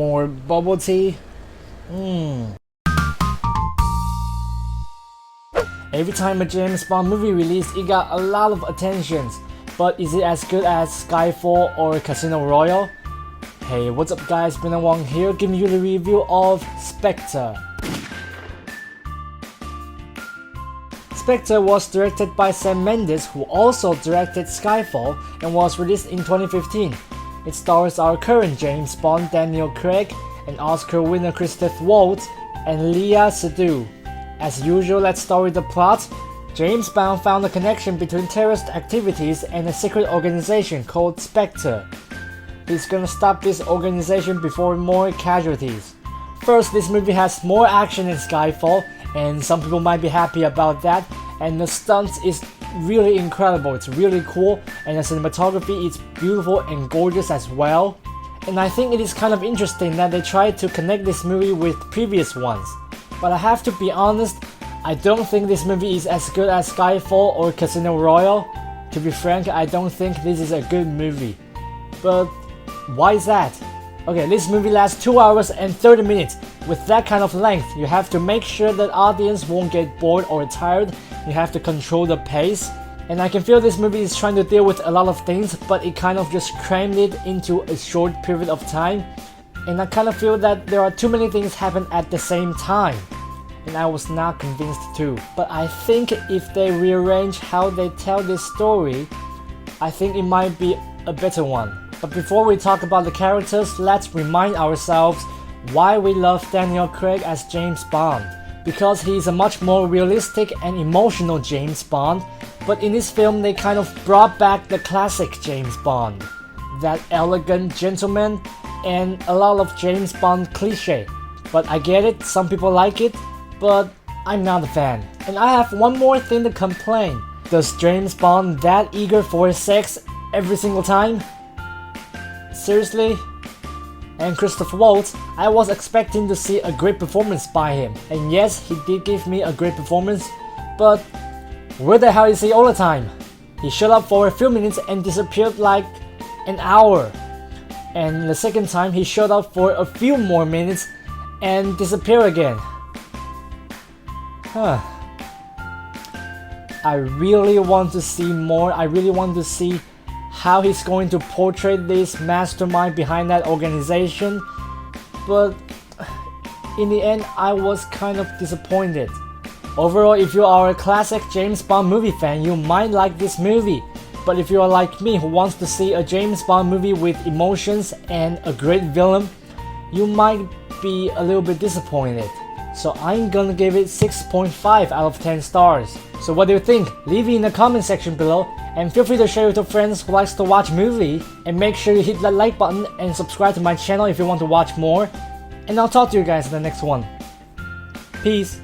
more bubble tea. Every time a James Bond movie released, it got a lot of attention. But is it as good as Skyfall or Casino Royale? Hey, what's up guys, Wang here, giving you the review of Spectre. Spectre was directed by Sam Mendes, who also directed Skyfall, and was released in 2015. It stars our current James Bond Daniel Craig, and Oscar winner Christoph Waltz, and Léa Seydoux. As usual, let's start with the plot. James Bond found a connection between terrorist activities and a secret organization called Spectre. He's gonna stop this organization before more casualties. First, this movie has more action than Skyfall, and some people might be happy about that, and the stunts is really incredible. It's really cool, and the cinematography is beautiful and gorgeous as well. And I think it is kind of interesting that they tried to connect this movie with previous ones. But I have to be honest, I don't think this movie is as good as Skyfall or Casino Royale. To be frank, I don't think this is a good movie. But why is that? Okay, this movie lasts 2 hours and 30 minutes. With that kind of length, you have to make sure that audience won't get bored or tired. You have to control the pace. And I can feel this movie is trying to deal with a lot of things, but it kind of just crammed it into a short period of time. And I kind of feel that there are too many things happen at the same time. And I was not convinced too. But I think if they rearrange how they tell this story, I think it might be a better one. But before we talk about the characters, let's remind ourselves why we love Daniel Craig as James Bond. Because he's a much more realistic and emotional James Bond, but in this film they kind of brought back the classic James Bond. That elegant gentleman and a lot of James Bond cliche. But I get it, some people like it, but I'm not a fan. And I have one more thing to complain. Does James Bond that eager for sex every single time? Seriously? And Christoph Waltz, I was expecting to see a great performance by him. And yes, he did give me a great performance, but where the hell is he all the time? He showed up for a few minutes and disappeared like an hour. And the second time he showed up for a few more minutes and disappeared again. I really want to see more. I really want to see how he's going to portray this mastermind behind that organization, but in the end I was kind of disappointed. Overall, if you are a classic James Bond movie fan, you might like this movie, but if you are like me who wants to see a James Bond movie with emotions and a great villain, you might be a little bit disappointed. So I'm gonna give it 6.5 out of 10 stars. So what do you think? Leave it in the comment section below, and feel free to share with your friends who likes to watch movie, and make sure you hit that like button and subscribe to my channel if you want to watch more, and I'll talk to you guys in the next one. Peace.